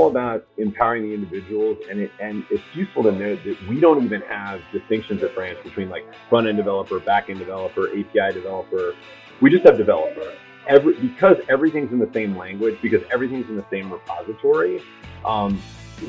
all about empowering the individuals, and it's useful to note that we don't even have distinctions at Branch between like front-end developer, back-end developer, API developer. We just have developer. Because everything's in the same language, because everything's in the same repository,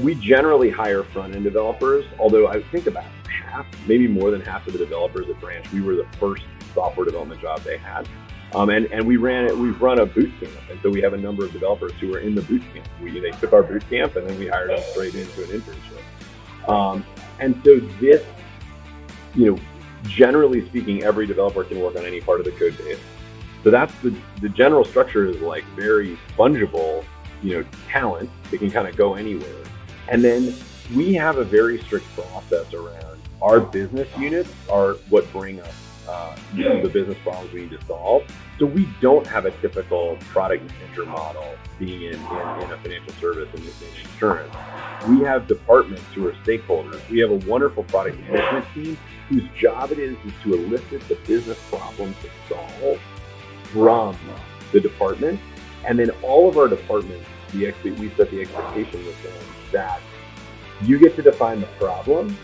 we generally hire front-end developers, although I think about half, maybe more than half of the developers at Branch, we were the first software development job they had. And we've run a boot camp. And so we have a number of developers who are in the boot camp. They took our boot camp and then we hired them straight into an internship. And so this, generally speaking, every developer can work on any part of the code base. So that's the general structure is like very fungible, talent. They can kind of go anywhere. And then we have a very strict process around our business units are what bring us the business problems we need to solve. So we don't have a typical product manager model being in a financial service and in insurance. We have departments who are stakeholders. We have a wonderful product management team whose job it is to elicit the business problems to solve from the department. And then all of our departments, we set the expectation with them that you get to define the problem,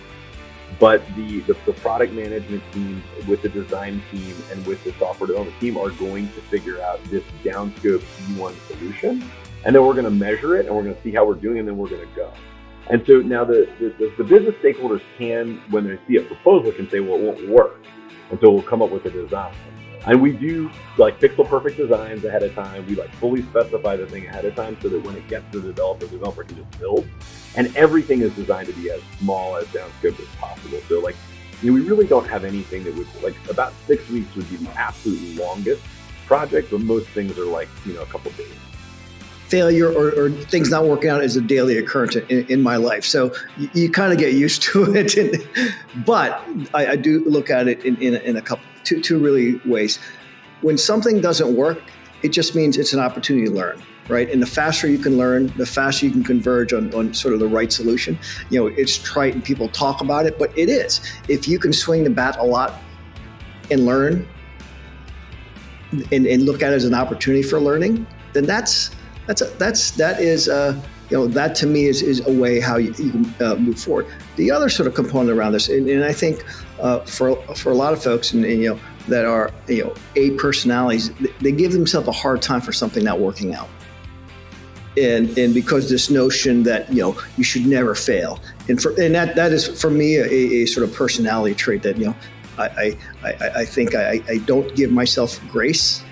but the product management team with the design team and with the software development team are going to figure out this downscope E1 solution. And then we're going to measure it and we're going to see how we're doing, and then we're going to go. And so now the business stakeholders can, when they see a proposal, can say, well, it won't work. And so we'll come up with a design. And we do like pixel perfect designs ahead of time. We like fully specify the thing ahead of time so that when it gets to the developer can just build. And everything is designed to be as small as downscope as possible. So like, we really don't have anything that would, like, about 6 weeks would be the absolute longest project, but most things are like, a couple days. Failure or things not working out is a daily occurrence in my life. So you kind of get used to it. But I do look at it in a couple, two really ways. When something doesn't work, it just means it's an opportunity to learn, right? And the faster you can learn, the faster you can converge on sort of the right solution. It's trite and people talk about it, but it is. If you can swing the bat a lot and learn and look at it as an opportunity for learning, then that to me is a way how you can move forward. The other sort of component around this, and I think for a lot of folks, and that are A personalities, they give themselves a hard time for something not working out, and because this notion that you should never fail, and that is for me a sort of personality trait that I think I don't give myself grace,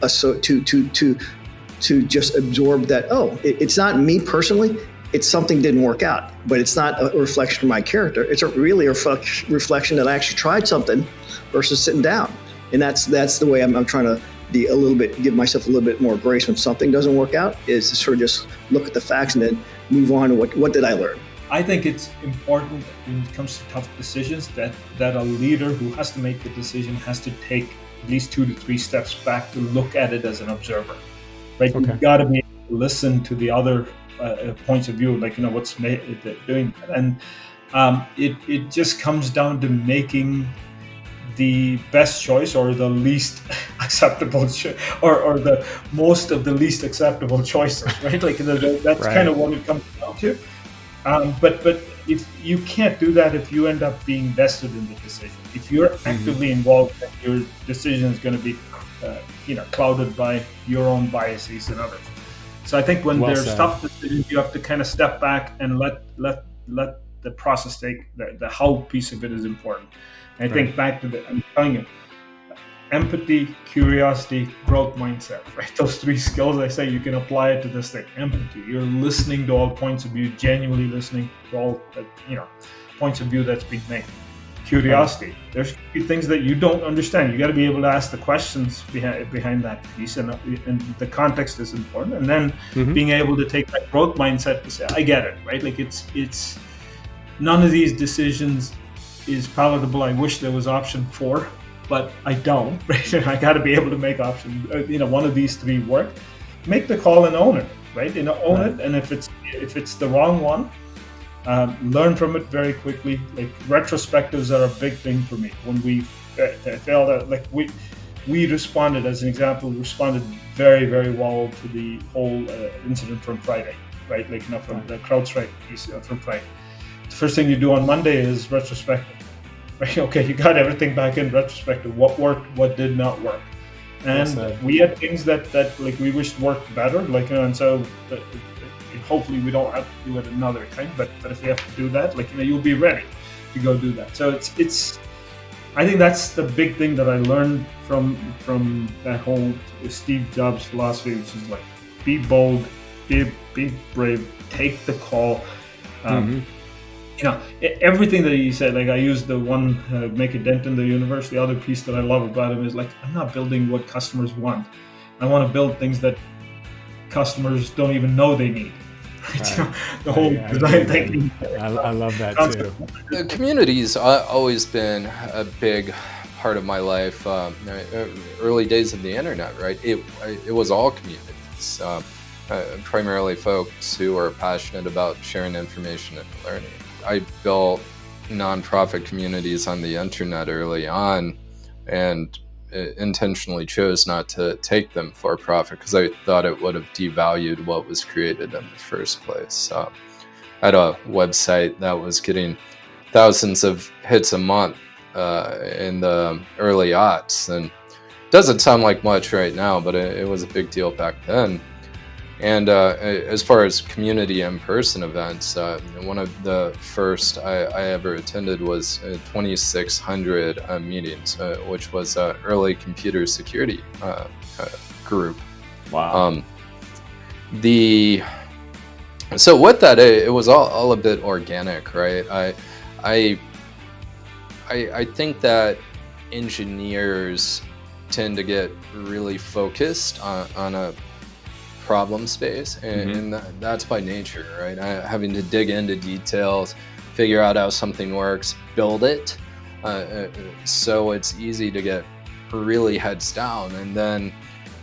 so to just absorb that, it's not me personally, it's something didn't work out, but it's not a reflection of my character. It's really a reflection that I actually tried something versus sitting down. And that's the way I'm trying to be give myself a little bit more grace when something doesn't work out, is to sort of just look at the facts and then move on to what did I learn. I think it's important when it comes to tough decisions that a leader who has to make the decision has to take at least 2 to 3 steps back to look at it as an observer. Right, okay. You've got to be able to listen to the other points of view, like what's doing, and it just comes down to making the best choice or the least acceptable or the most of the least acceptable choices, right? Like that's right. Kind of what it comes down to. But if you can't do that if you end up being vested in the decision, if you're actively involved, then your decision is going to be clouded by your own biases and others. So I think when there's tough decisions, you have to kind of step back and let the process take the how piece of it is important. And I think back to I'm telling you, empathy, curiosity, growth mindset, right? Those 3 skills, I say you can apply it to this thing. Empathy, you're listening to all points of view, genuinely listening to all points of view that's being made. Curiosity, there's things that you don't understand. You got to be able to ask the questions behind that piece, and the context is important. And then being able to take that growth mindset to say, I get it, right? Like it's none of these decisions is palatable. I wish there was option 4, but I don't, right? I got to be able to make option, one of these 3 work. Make the call and own it, right? Own it, and if it's the wrong one, learn from it very quickly. Like retrospectives are a big thing for me. When we failed, like we responded, as an example, very, very well to the whole incident from Friday. right? Like, from the CrowdStrike piece from Friday. The first thing you do on Monday is retrospective, right? Okay, you got everything back in retrospective. What worked, what did not work. And we had things that like we wished worked better, like, and so hopefully we don't have to do it another time. But if we have to do that, like, you'll be ready to go do that. So it's I think that's the big thing that I learned from that whole Steve Jobs philosophy, which is like, be bold, be brave, take the call. Everything that he said, like, I used the one, make a dent in the universe. The other piece that I love about him is, like, I'm not building what customers want. I want to build things that customers don't even know they need. Right. The whole design thinking. I love that concept. too. The community's always been a big part of my life. Early days of the internet, right? It was all communities. Primarily folks who are passionate about sharing information and learning. I built nonprofit communities on the internet early on, and intentionally chose not to take them for profit because I thought it would have devalued what was created in the first place. I had a website that was getting thousands of hits a month in the early aughts, and it doesn't sound like much right now, but it was a big deal back then. And as far as community in-person events, one of the first I ever attended was 2600 meetings, which was an early computer security group. Wow. So with that, it was all a bit organic, right? I think that engineers tend to get really focused on a problem space, and that's by nature, right? Having to dig into details, figure out how something works, build it. So it's easy to get really heads down. And then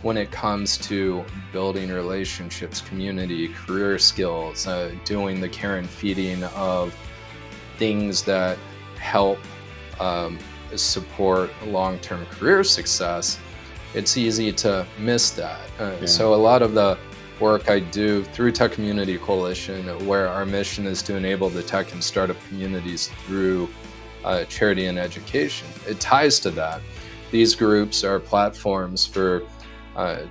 when it comes to building relationships, community, career skills, doing the care and feeding of things that help support long-term career success, it's easy to miss that. So a lot of the work I do through Tech Community Coalition, where our mission is to enable the tech and startup communities through charity and education, it ties to that. These groups are platforms for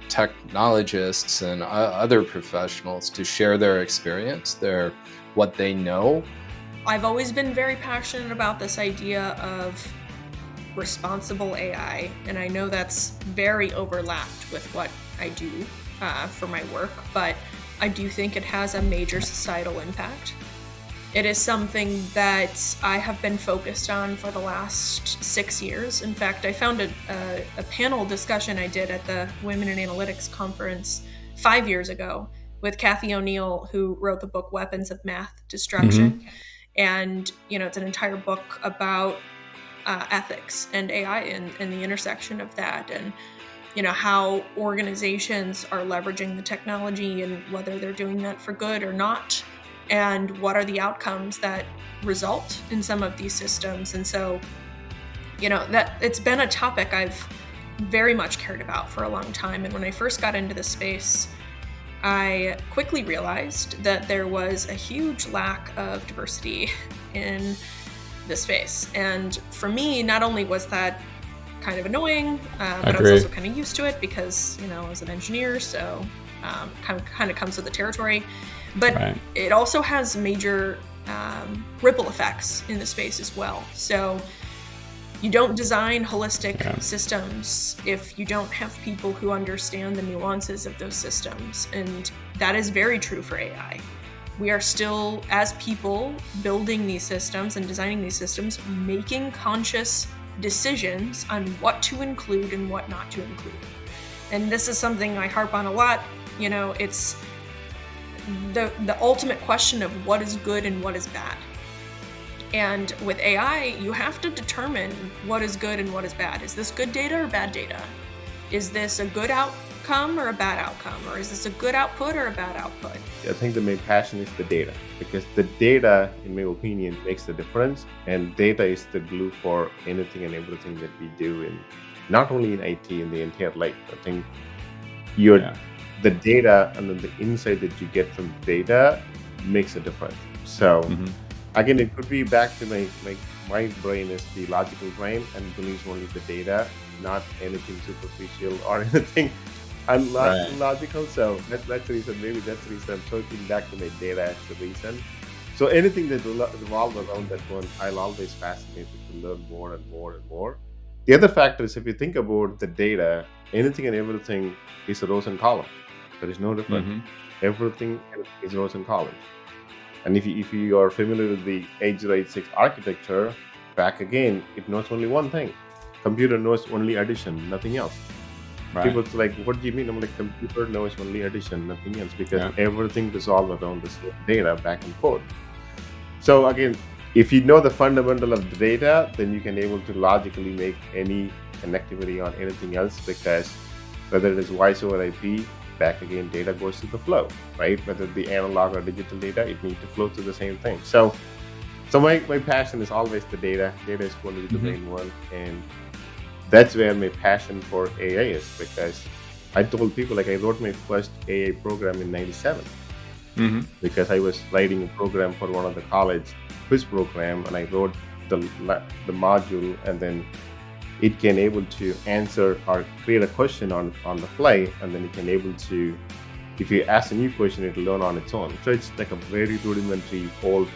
technologists and other professionals to share their experience, what they know. I've always been very passionate about this idea of responsible AI, and I know that's very overlapped with what I do for my work, but I do think it has a major societal impact. It is something that I have been focused on for the last 6 years. In fact, I found a panel discussion I did at the Women in Analytics conference 5 years ago with Kathy O'Neill, who wrote the book Weapons of Math Destruction. And, it's an entire book about ethics and AI and the intersection of that, and how organizations are leveraging the technology and whether they're doing that for good or not, and what are the outcomes that result in some of these systems. And so that it's been a topic I've very much cared about for a long time. And when I first got into this space, I quickly realized that there was a huge lack of diversity in the space. And for me, not only was that kind of annoying, but I was also kind of used to it because, I was an engineer, so kind of comes with the territory. But it also has major ripple effects in the space as well. So you don't design holistic systems if you don't have people who understand the nuances of those systems. And that is very true for AI. We are still, as people, building these systems and designing these systems, making conscious decisions on what to include and what not to include. And this is something I harp on a lot. It's the ultimate question of what is good and what is bad. And with AI, you have to determine what is good and what is bad. Is this good data or bad data? Is this a good outcome or a bad outcome? Or is this a good output or a bad output? I think the main passion is the data, because the data, in my opinion, makes the difference. And data is the glue for anything and everything that we do, in not only in IT, in the entire life. I think your the data and then the insight that you get from data makes a difference. So again, it could be back to my brain is the logical brain and believes only the data, not anything superficial or anything unlogical. So that's the reason. Maybe that's the reason I'm circling back to my data as the reason. So anything that revolves around that one, I'll always fascinated to learn more and more and more. The other factor is if you think about the data, anything and everything is rows and columns. There is no difference. Everything is rows and columns. And if you are familiar with the x86 architecture, back again, it knows only one thing. Computer knows only addition, nothing else. Right. People's like, what do you mean? I'm like, computer knows only addition, nothing else, because everything resolves around this data back and forth. So again, if you know the fundamental of the data, then you can able to logically make any connectivity on anything else, because whether it is voice over IP, back again, data goes to the flow, right? Whether the analog or digital data, it needs to flow to the same thing. So my passion is always the data. Data is going to be the main one. And that's where my passion for AI is, because I told people, like, I wrote my first AI program in 97 because I was writing a program for one of the college quiz program, and I wrote the module, and then it can able to answer or create a question on the fly, and then it can able to, if you ask a new question, it'll learn on its own. So it's like a very rudimentary old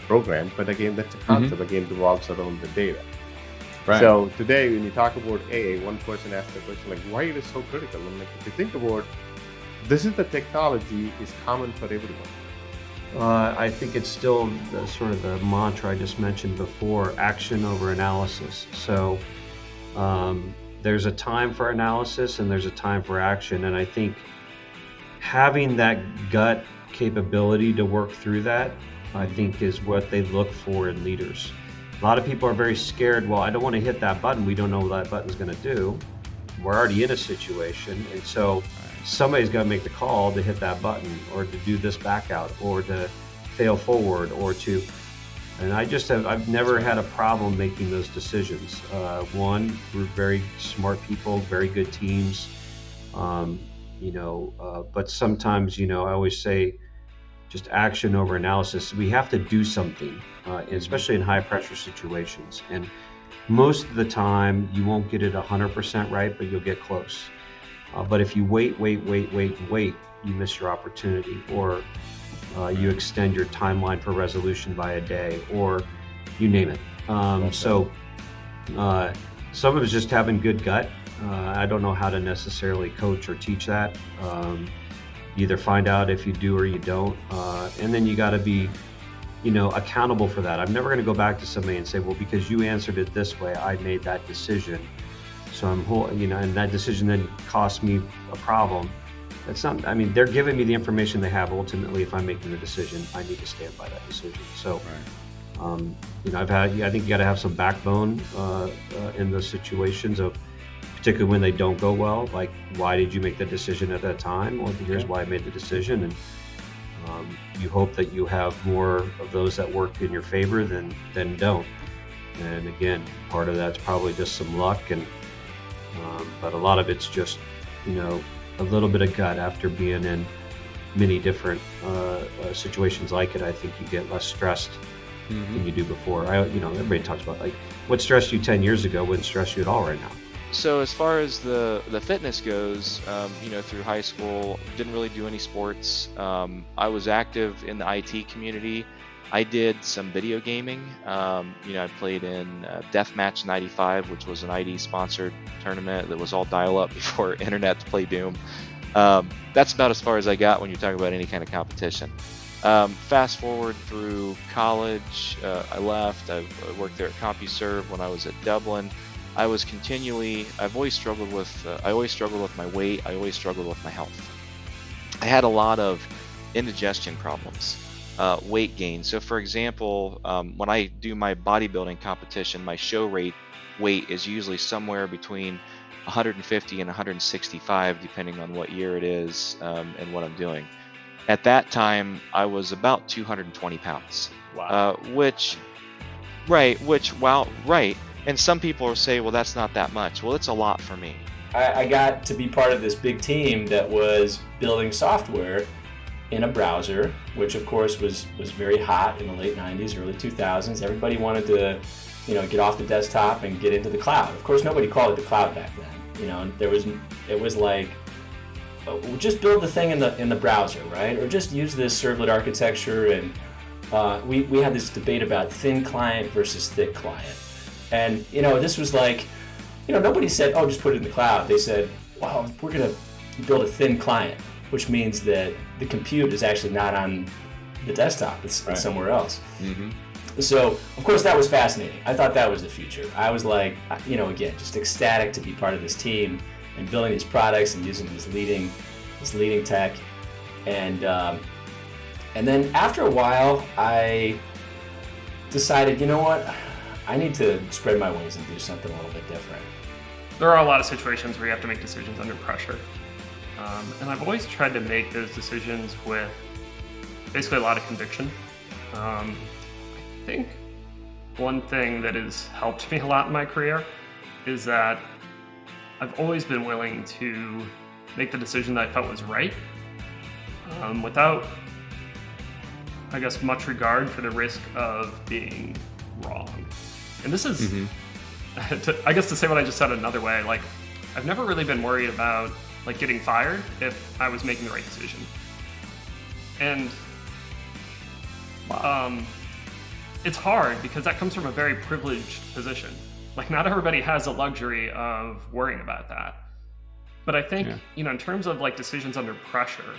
program, but again, that's a concept, again, revolves around the data. Right. So today, when you talk about AI, one person asked the question, like, why it is so critical? And like, if you think about, this is the technology is common for everyone. I think it's still sort of the mantra I just mentioned before, action over analysis. So there's a time for analysis and there's a time for action. And I think having that gut capability to work through that, I think, is what they look for in leaders. A lot of people are very scared. Well, I don't want to hit that button. We don't know what that button's going to do. We're already in a situation. And so somebody's got to make the call to hit that button, or to do this back out, or to fail forward, or to, and I've never had a problem making those decisions. One, we're very smart people, very good teams, but sometimes, I always say, just action over analysis. We have to do something, especially in high pressure situations. And most of the time, you won't get it 100% right, but you'll get close. But if you wait, you miss your opportunity, or you extend your timeline for resolution by a day, or you name it. So some of it's just having good gut. I don't know how to necessarily coach or teach that. Either find out if you do or you don't, and then you got to be, accountable for that. I'm never going to go back to somebody and say, well, because you answered it this way, I made that decision. So and that decision then cost me a problem. That's not, they're giving me the information they have. Ultimately, if I'm making the decision, I need to stand by that decision. So, I think you got to have some backbone in those situations of, particularly when they don't go well, like, why did you make the decision at that time? Well, here's why I made the decision. And you hope that you have more of those that work in your favor than don't. And again, part of that's probably just some luck, but a lot of it's just, a little bit of gut. After being in many different situations like it, I think you get less stressed than you do before. Everybody talks about, like, what stressed you 10 years ago wouldn't stress you at all right now. So as far as the fitness goes, through high school, didn't really do any sports. I was active in the IT community. I did some video gaming. I played in Deathmatch 95, which was an ID sponsored tournament that was all dial-up before internet to play Doom. That's about as far as I got when you talk about any kind of competition. Fast forward through college, I left. I worked there at CompuServe when I was at Dublin. I've always struggled with my weight. I always struggled with my health. I had a lot of indigestion problems, weight gain. So for example, when I do my bodybuilding competition, my show weight is usually somewhere between 150 and 165, depending on what year it is and what I'm doing. At that time, I was about 220 pounds. Wow. And some people will say, well, that's not that much. Well, it's a lot for me. I got to be part of this big team that was building software in a browser, which of course was very hot in the late 90s, early 2000s. Everybody wanted to, get off the desktop and get into the cloud. Of course, nobody called it the cloud back then. It was like, we'll just build the thing in the browser, right? Or just use this servlet architecture. And we had this debate about thin client versus thick client. And this was like, nobody said, oh, just put it in the cloud. They said, well, we're going to build a thin client, which means that the compute is actually not on the desktop, it's somewhere else. Mm-hmm. So, of course, that was fascinating. I thought that was the future. I was like, again, just ecstatic to be part of this team and building these products and using this leading tech. And then after a while, I decided, I need to spread my wings and do something a little bit different. There are a lot of situations where you have to make decisions under pressure. And I've always tried to make those decisions with basically a lot of conviction. I think one thing that has helped me a lot in my career is that I've always been willing to make the decision that I felt was right, without, I guess, much regard for the risk of being wrong. And this is, I guess to say what I just said another way, like, I've never really been worried about getting fired if I was making the right decision. And it's hard because that comes from a very privileged position. Like, not everybody has the luxury of worrying about that. But I think, in terms of decisions under pressure,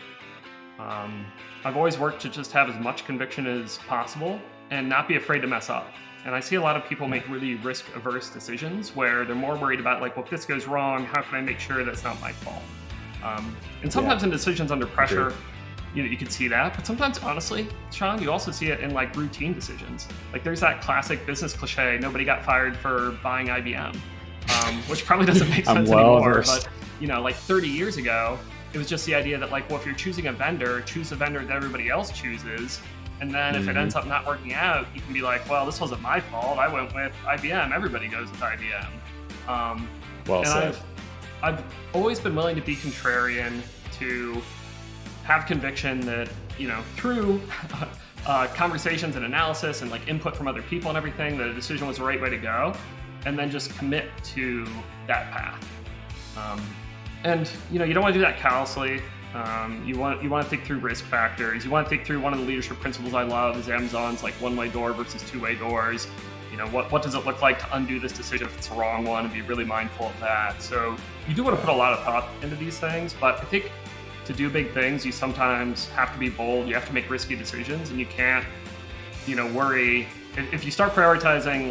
I've always worked to just have as much conviction as possible and not be afraid to mess up. And I see a lot of people make really risk-averse decisions where they're more worried about, well, if this goes wrong, how can I make sure that's not my fault? And sometimes in decisions under pressure, you can see that. But sometimes, honestly, Sean, you also see it in routine decisions. There's that classic business cliche, nobody got fired for buying IBM, which probably doesn't make sense anymore. But, 30 years ago, it was just the idea that, if you're choosing a vendor, choose a vendor that everybody else chooses. And then if it ends up not working out, you can be like, well, this wasn't my fault. I went with IBM. Everybody goes with IBM. Well said. I've always been willing to be contrarian, to have conviction that, through conversations and analysis and input from other people and everything, that a decision was the right way to go, and then just commit to that path. And you don't want to do that callously. You want to think through risk factors. You want to think through one of the leadership principles I love is Amazon's one-way door versus two-way doors. What does it look like to undo this decision if it's the wrong one, and be really mindful of that. So you do want to put a lot of thought into these things, but I think to do big things, you sometimes have to be bold. You have to make risky decisions, and you can't, worry. If you start prioritizing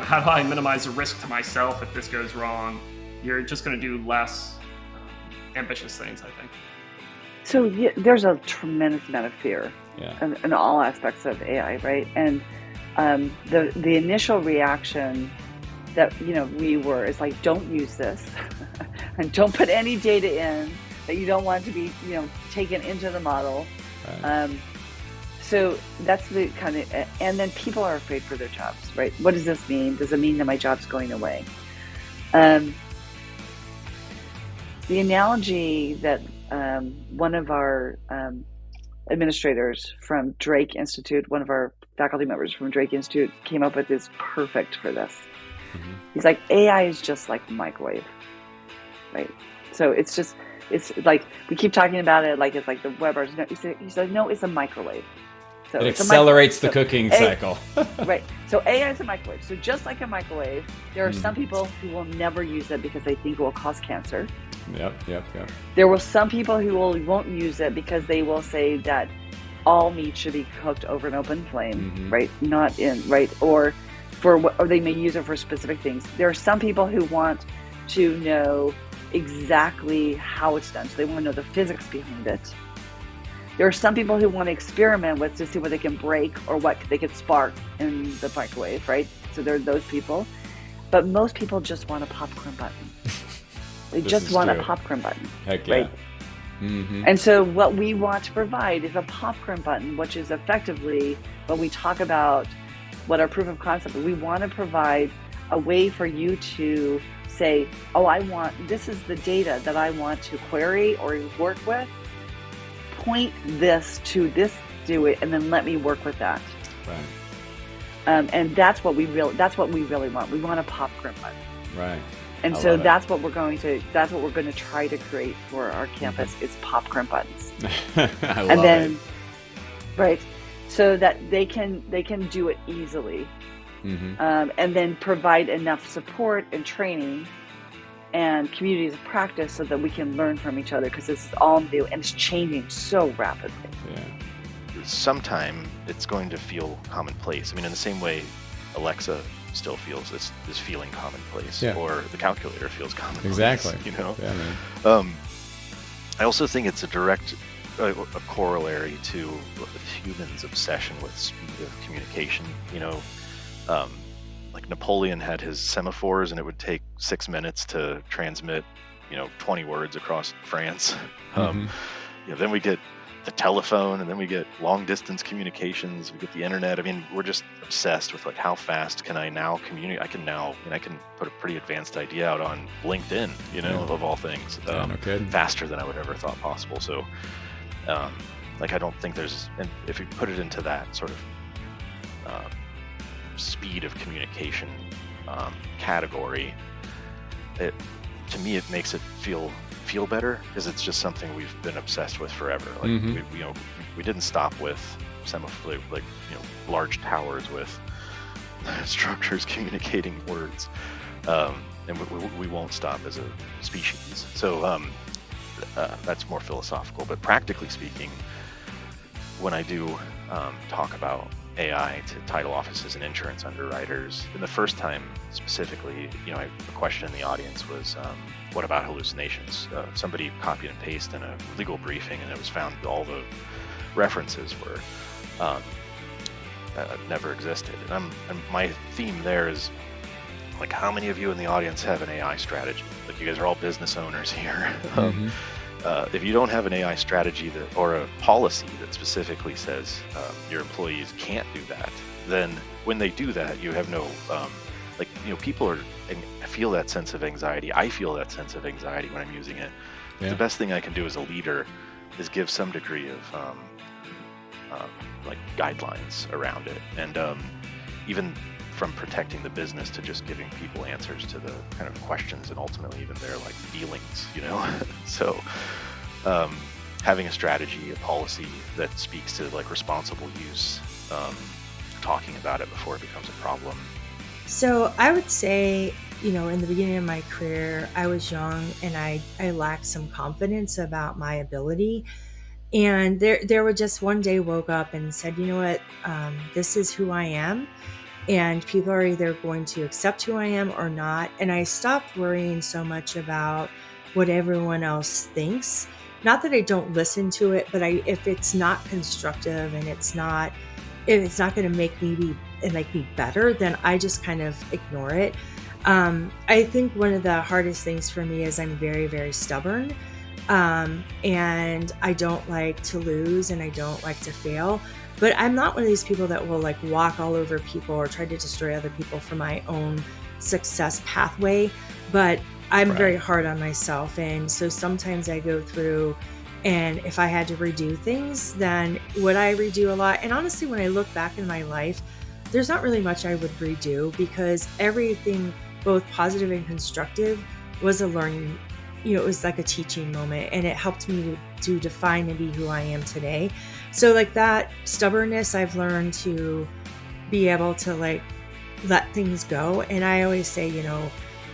how do I minimize the risk to myself if this goes wrong, you're just going to do less ambitious things, I think. So there's a tremendous amount of fear in all aspects of AI, right? And the initial reaction that we were is don't use this and don't put any data in that you don't want to be taken into the model. Right. So that's the kind of, and then people are afraid for their jobs, right? What does this mean? Does it mean that my job's going away? The analogy that one of our administrators from Drake Institute, one of our faculty members from Drake Institute came up with is perfect for this. Mm-hmm. He's like, AI is just like a microwave, right? So it's like, we keep talking about it like it's like the Weber's. No, he said, no, it's a microwave. So it accelerates the cooking cycle. Right. So AI is a microwave. So just like a microwave, there are some people who will never use it because they think it will cause cancer. Yep. There will some people who won't use it because they will say that all meat should be cooked over an open flame, right? Not in, right? Or they may use it for specific things. There are some people who want to know exactly how it's done. So they want to know the physics behind it. There are some people who want to experiment with to see what they can break or what they could spark in the microwave, right? So there are those people. But most people just want a popcorn button. They just want a popcorn button. Heck yeah. Right? Mm-hmm. And so what we want to provide is a popcorn button, which is effectively when we talk about what our proof of concept is, we want to provide a way for you to say, oh, this is the data that I want to query or work with. Point this to this, do it, and then let me work with that. Right. And that's what we really want. We want a popcorn button. Right. And so that's what we're going to try to create for our campus is popcorn buttons. I love it. Right, so that they can do it easily, and then provide enough support and training and communities of practice so that we can learn from each other, because this is all new and it's changing so rapidly. Yeah. Sometime it's going to feel commonplace. I mean, in the same way Alexa still feels this feeling commonplace, or the calculator feels commonplace. Exactly. You know. Yeah, man. I also think it's a corollary to humans' obsession with speed of communication. You know, like Napoleon had his semaphores, and it would take 6 minutes to transmit, 20 words across France. Then we get the telephone, and then we get long distance communications. We get the internet. I mean, we're just obsessed with like how fast can I now communicate? I can put a pretty advanced idea out on LinkedIn, of all things, faster than I would ever thought possible. So, I don't think there's, and if you put it into that sort of speed of communication category, to me it makes it feel better, because it's just something we've been obsessed with forever. Like we didn't stop with large towers with structures communicating words, and we won't stop as a species. So that's more philosophical, but practically speaking, when I do talk about AI to title offices and insurance underwriters, and the first time specifically, the question in the audience was, what about hallucinations? Somebody copied and pasted in a legal briefing, and it was found all the references were never existed. And my theme there is, like, how many of you in the audience have an AI strategy? Like, you guys are all business owners here. If you don't have an AI strategy or a policy that specifically says your employees can't do that, then when they do that, you have no, people feel that sense of anxiety. I feel that sense of anxiety when I'm using it. The best thing I can do as a leader is give some degree of guidelines around it, and even from protecting the business to just giving people answers to the kind of questions and ultimately even their feelings, So having a strategy, a policy that speaks to responsible use, talking about it before it becomes a problem. So I would say, in the beginning of my career, I was young and I lacked some confidence about my ability. And there was just one day woke up and said, you know what, this is who I am. And people are either going to accept who I am or not. And I stopped worrying so much about what everyone else thinks. Not that I don't listen to it, but if it's not constructive and if it's not going to make me better, then I just kind of ignore it. I think one of the hardest things for me is I'm very, very stubborn. And I don't like to lose and I don't like to fail. But I'm not one of these people that will walk all over people or try to destroy other people for my own success pathway. But I'm very hard on myself. And so sometimes I go through, and if I had to redo things, then would I redo a lot? And honestly, when I look back in my life, there's not really much I would redo, because everything, both positive and constructive, was a learning, it was like a teaching moment, and it helped me to define and be who I am today. So that stubbornness, I've learned to be able to let things go. And I always say,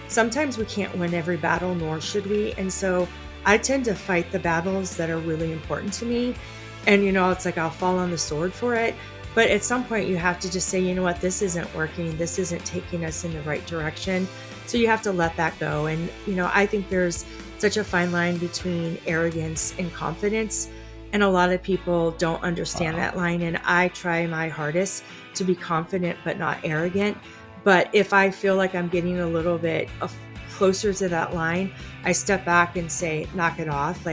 sometimes we can't win every battle, nor should we. And so I tend to fight the battles that are really important to me. And, it's I'll fall on the sword for it. But at some point you have to just say, you know what, this isn't working. This isn't taking us in the right direction. So you have to let that go. And, I think there's such a fine line between arrogance and confidence. And a lot of people don't understand that line. And I try my hardest to be confident, but not arrogant. But if I feel like I'm getting a little bit closer to that line, I step back and say, knock it off.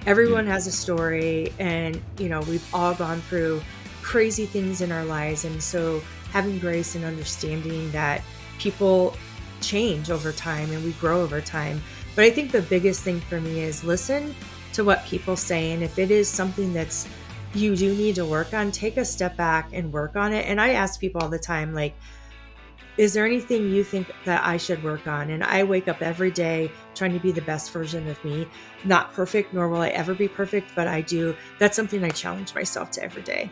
Everyone has a story, and, we've all gone through crazy things in our lives. And so having grace and understanding that people change over time and we grow over time. But I think the biggest thing for me is listen to what people say. And if it is something that's you do need to work on, take a step back and work on it. And I ask people all the time, like, is there anything you think that I should work on? And I wake up every day trying to be the best version of me. Not perfect, nor will I ever be perfect, but I do. That's something I challenge myself to every day.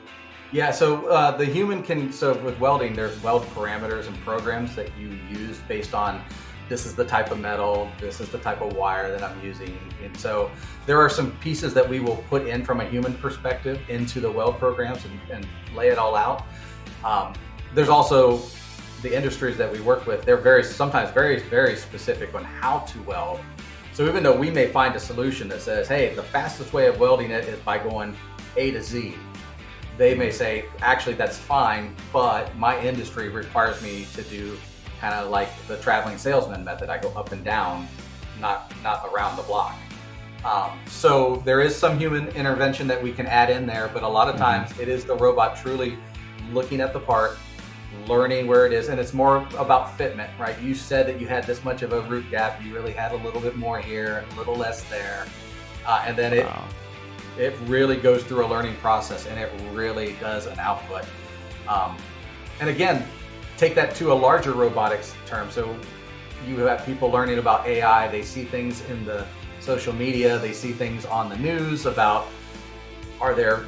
Yeah, so the human can, so with welding, there's weld parameters and programs that you use based on this is the type of metal, this is the type of wire that I'm using. And so there are some pieces that we will put in from a human perspective into the weld programs and lay it all out. There's also the industries that we work with, they're sometimes very, very specific on how to weld. So even though we may find a solution that says, hey, the fastest way of welding it is by going A to Z, they may say, actually, that's fine, but my industry requires me to do kind of like the traveling salesman method. I go up and down, not around the block. So there is some human intervention that we can add in there, but a lot of times it is the robot truly looking at the part, learning where it is, and it's more about fitment, right? You said that you had this much of a root gap, you really had a little bit more here, a little less there, and then it really goes through a learning process, and it really does an output. And again, take that to a larger robotics term. So you have people learning about AI, they see things in the social media, they see things on the news about, are there,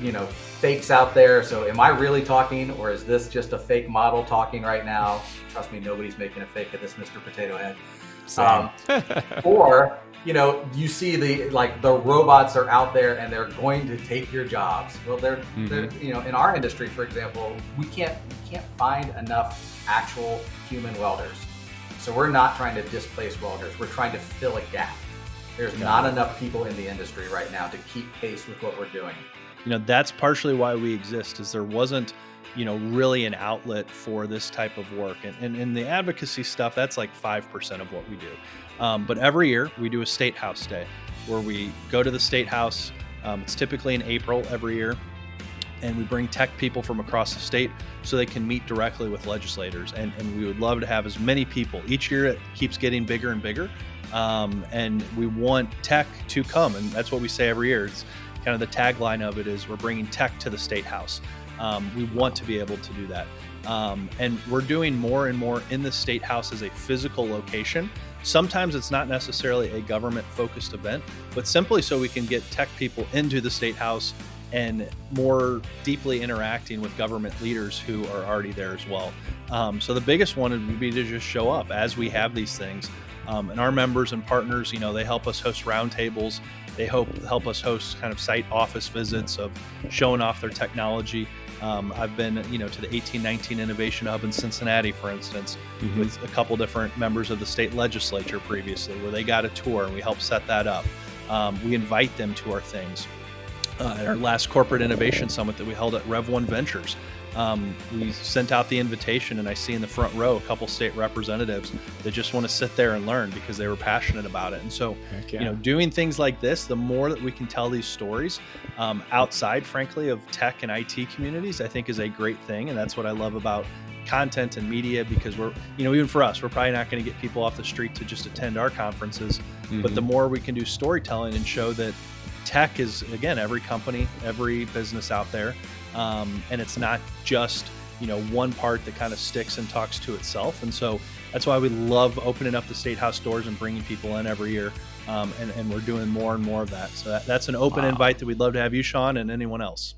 fakes out there? So am I really talking, or is this just a fake model talking right now? Trust me, nobody's making a fake of this Mr. Potato Head. Or, you see the robots are out there and they're going to take your jobs. Well, they're in our industry, for example, we can't find enough actual human welders. So we're not trying to displace welders. We're trying to fill a gap. There's not enough people in the industry right now to keep pace with what we're doing. That's partially why we exist, is there wasn't, really an outlet for this type of work. And in the advocacy stuff, that's like 5% of what we do. But every year we do a State House Day where we go to the State House. It's typically in April every year. And we bring tech people from across the state so they can meet directly with legislators. And we would love to have as many people. Each year it keeps getting bigger and bigger. And we want tech to come. And that's what we say every year. It's kind of the tagline of it is we're bringing tech to the State House. We want to be able to do that. And we're doing more and more in the State House as a physical location. Sometimes it's not necessarily a government-focused event, but simply so we can get tech people into the State House and more deeply interacting with government leaders who are already there as well. So the biggest one would be to just show up as we have these things. And our members and partners, they help us host roundtables. They help us host kind of site office visits of showing off their technology. I've been, to the 1819 Innovation Hub in Cincinnati, for instance, with a couple different members of the state legislature previously, where they got a tour and we helped set that up. We invite them to our things. At our last Corporate Innovation Summit that we held at Rev1 Ventures, we sent out the invitation, and I see in the front row a couple state representatives that just want to sit there and learn because they were passionate about it. And so, doing things like this, the more that we can tell these stories outside, frankly, of tech and IT communities, I think is a great thing. And that's what I love about content and media, because we're, even for us, we're probably not going to get people off the street to just attend our conferences, but the more we can do storytelling and show that tech is, again, every company, every business out there. And it's not just, one part that kind of sticks and talks to itself. And so that's why we love opening up the State House doors and bringing people in every year. And we're doing more and more of that. So that's an open invite that we'd love to have you, Sean, and anyone else.